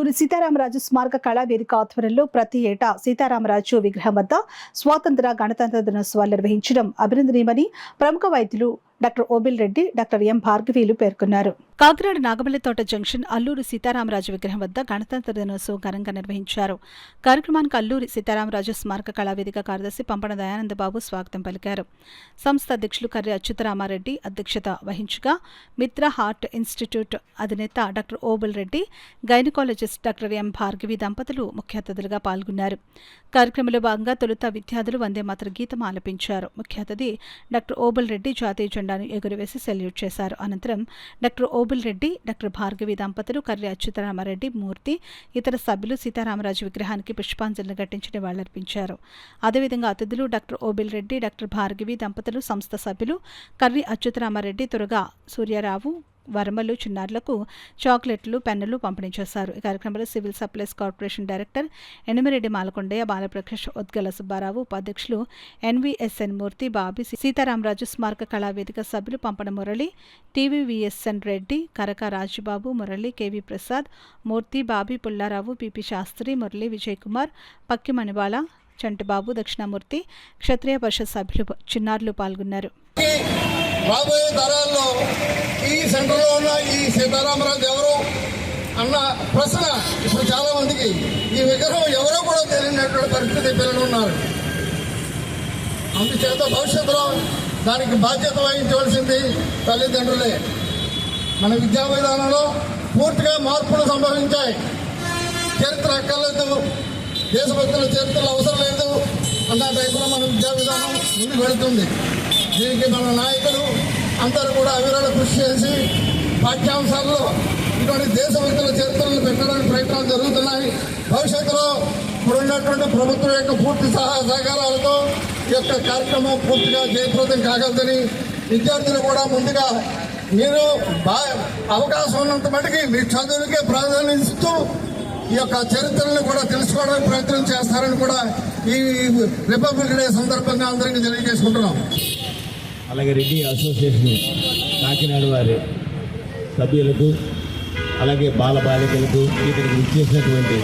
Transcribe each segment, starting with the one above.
అల్లూరి సీతారామరాజు స్మారక కళావేదిక ఆధ్వర్యంలో ప్రతి ఏటా సీతారామరాజు విగ్రహం వద్ద స్వాతంత్ర గణతంత్ర దినోత్సవాలు నిర్వహించడం అభినందనీయమని ప్రముఖ వైద్యులు doctor Obil Reddy, doctor M భార్గవీలు పేర్కొన్నారు. కాకినాడ నాగమల్లితోట జంక్షన్ అల్లూరి సీతారామరాజు విగ్రహం వద్ద గణతంత్ర దినోత్సవం ఘనంగా నిర్వహించారు. కార్యక్రమానికి అల్లూరి సీతారామరాజు స్మారక కళావేదిక కార్యదర్శి పంపణ దయానందబాబు స్వాగతం పలికారు. సంస్థ అధ్యక్షులు కర్రి అచ్యుతరామారెడ్డి అధ్యక్షత వహించగా మిత్ర హార్ట్ ఇన్స్టిట్యూట్ అధినేత doctor Obil Reddy, gynaecologist doctor M Bhargavi దంపతులు ముఖ్య అతిథులుగా పాల్గొన్నారు. కార్యక్రమంలో భాగంగా తొలుత విద్యార్థులు వందే మాతర గీతం ఆలపించారు. ముఖ్య అతిథి డాక్టర్ ఓబిల్ రెడ్డి జాతీయ జెండాను ఎగురవేసి సెల్యూట్ చేశారు. అనంతరం డాక్టర్ ఓబిల్ రెడ్డి, డాక్టర్ భార్గవి దంపతులు, కర్రి అచ్యుతరామారెడ్డి, మూర్తి, ఇతర సభ్యులు సీతారామరాజు విగ్రహానికి పుష్పాంజలిని ఘటించి నివాళులర్పించారు. అదేవిధంగా అతిథులు డాక్టర్ ఓబిల్ రెడ్డి, డాక్టర్ భార్గవి దంపతులు, సంస్థ సభ్యులు కర్రి అచ్యుతరామారెడ్డి, తురగా సూర్యారావు, వరమలు చిన్నారులకు చాక్లెట్లు, పెన్నులు పంపిణీ చేశారు. ఈ కార్యక్రమంలో civil supplies corporation director Enimireddy Malakondaiah, Balaprakash, Udgala Subbarao, ఉపాధ్యక్షులు ఎన్వీఎస్ఎన్ మూర్తి, బాబి, సీతారామరాజు స్మారక కళావేదిక సభ్యులు Pampana Murali, TVVSN Reddy, Karaka Rajubabu, Murali, KV Prasad, Murthy, Babi, Pullarao, PP Sastry, Murali, Vijay Kumar, Pakki Manivala, Chantibabu, Dakshinamurthy, Kshatriya Parishat సభ్యులు, చిన్నారులు పాల్గొన్నారు. రాబోయే తరాల్లో ఈ సెంటర్లో ఉన్న ఈ సీతారామరాజు ఎవరు అన్న ప్రశ్న ఇప్పుడు చాలా మందికి ఈ విగ్రహం ఎవరో కూడా తెలియనటువంటి పరిస్థితి పిల్లలు ఉన్నారు. అందుచేత భవిష్యత్తులో దానికి బాధ్యత వహించవలసింది తల్లిదండ్రులే. మన విద్యా విధానంలో పూర్తిగా మార్పులు సంభవించాయి. చరిత్ర అక్కర్లేదు, దేశభక్తుల చరిత్రలు అవసరం లేదు అన్న టైపులో మన విద్యా విధానం ముందుకు వెళుతుంది. దీనికి మన నాయకులు అందరూ కూడా అవిరళ కృషి చేసి పాఠ్యాంశాల్లో ఇటువంటి దేశభక్తుల చరిత్రలను పెట్టడానికి ప్రయత్నాలు జరుగుతున్నాయి. భవిష్యత్తులో ఇప్పుడున్నటువంటి ప్రభుత్వం యొక్క పూర్తి సహకారాలతో ఈ యొక్క కార్యక్రమం పూర్తిగా జయప్రదం కాగలదని విద్యార్థులు కూడా ముందుగా మీరు అవకాశం ఉన్నంత మటుకి మీ చదువులకే ప్రాధాన్యత ఇస్తూ ఈ యొక్క చరిత్రలను కూడా తెలుసుకోవడానికి ప్రయత్నం చేస్తారని కూడా ఈ రిపబ్లిక్ డే సందర్భంగా అందరికీ తెలియజేసుకుంటున్నాం. అలాగే రెడ్డి అసోసియేషన్ కాకినాడ వారి సభ్యులకు, అలాగే బాలబాలికలకు, ఇక్కడికి ఇచ్చేసినటువంటి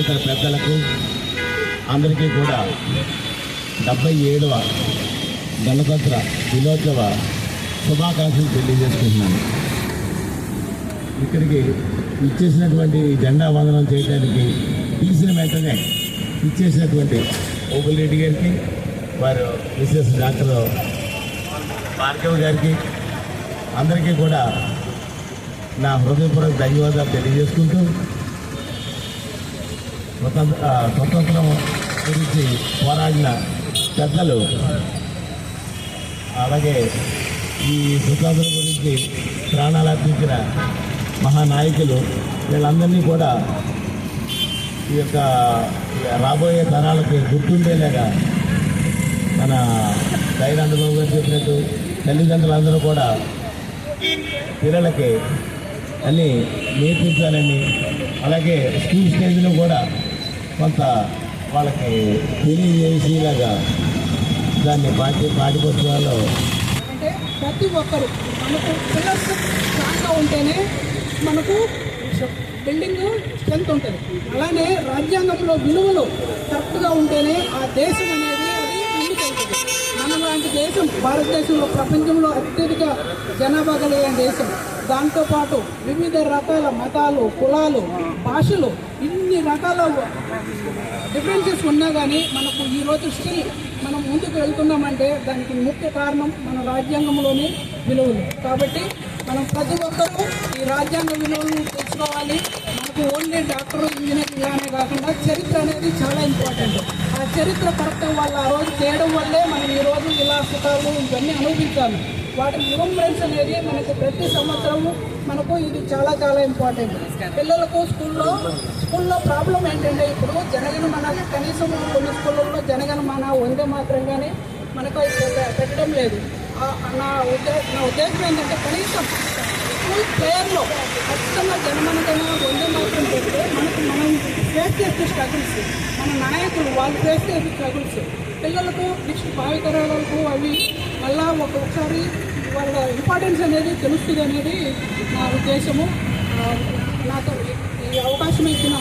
ఇతర పెద్దలకు అందరికీ కూడా 77వ గణతంత్ర దినోత్సవ శుభాకాంక్షలు తెలియజేసుకుంటున్నాను. ఇక్కడికి ఇచ్చేసినటువంటి జెండా వందనం చేయడానికి పిలిచిన వెంటనే ఇచ్చేసినటువంటి ఓబుల్ రెడ్డి గారికి, వారు మిసెస్ డాక్టర్ భార్గవ్ గారికి అందరికీ కూడా నా హృదయపూర్వక ధన్యవాదాలు తెలియజేసుకుంటూ స్వతంత్రం గురించి పోరాడిన పెద్దలు, అలాగే ఈ స్వతంత్రం గురించి ప్రాణాలు అర్పించిన మహానాయకులు, వీళ్ళందరినీ కూడా ఈ యొక్క రాబోయే తరాలకి గుర్తుండేలాగా మన దయానందబాబు గారు చెప్పినట్టు తల్లిదండ్రులందరూ కూడా పిల్లలకి అన్నీ నేర్పించాలని, అలాగే స్కూల్ స్టేజ్లో కూడా కొంత వాళ్ళకి తెలియజేసేలాగా దాన్ని పాఠ్యపుస్తకాల్లో అంటే ప్రతి ఒక్కరు మనకు పిల్లర్స్ స్ట్రాంగ్గా ఉంటేనే మనకు బిల్డింగ్ స్ట్రెంత్ ఉంటుంది. అలానే రాజ్యాంగంలో విలువలు కరెక్ట్గా ఉంటేనే ఆ దేశం అనేది అది ముందుకెళ్తుంది. మన లాంటి దేశం భారతదేశంలో ప్రపంచంలో అత్యధిక జనాభా కలిగిన దేశం. దాంతోపాటు వివిధ రకాల మతాలు, కులాలు, భాషలు, ఇన్ని రకాల డిఫరెన్సెస్ ఉన్నా కానీ మనకు ఈరోజు స్టిల్ మనం ముందుకు వెళ్తున్నామంటే దానికి ముఖ్య కారణం మన రాజ్యాంగంలోని విలువలు. కాబట్టి మనం ప్రతి ఒక్కరూ ఈ రాజ్యాంగ విలువలను తెలుసుకోవాలి. మనకు ఓన్లీ డాక్టర్, ఇంజనీర్ ఇలానే కాకుండా చరిత్ర అనేది చాలా ఇంపార్టెంట్. ఆ చరిత్ర కరెక్ట్ వాళ్ళు ఆ రోజు చేయడం వల్లే మనం ఈరోజు ఇలా సుఖాలు ఇవన్నీ అనుభవించాలి. వాటి రిమెంబరెన్స్ అనేది మనకు ప్రతి సంవత్సరము మనకు ఇది చాలా చాలా ఇంపార్టెంట్. పిల్లలకు స్కూల్లో ప్రాబ్లం ఏంటంటే ఇప్పుడు జనగణమన కనీసం కొన్ని స్కూళ్ళల్లో జనగణమన వందే మాత్రంగానే మనకు పెట్టడం లేదు. నా ఉద్దేశం ఏంటంటే కనీసం స్కూల్ ప్రేయర్లో ఖచ్చితంగా జనమనకైనా వందే మాత్రం పెడితే మనం ఫేస్ చేసే స్ట్రగుల్స్, మన నాయకులు వాళ్ళు ఫేస్ చేసే స్ట్రగుల్స్ పిల్లలకు నెక్స్ట్ భావితరాలకు అవి మళ్ళా ఒక్కొక్కసారి వాళ్ళ ఇంపార్టెన్స్ అనేది తెలుస్తుంది అనేది నా ఉద్దేశము. నాకు ఈ అవకాశం ఇచ్చిన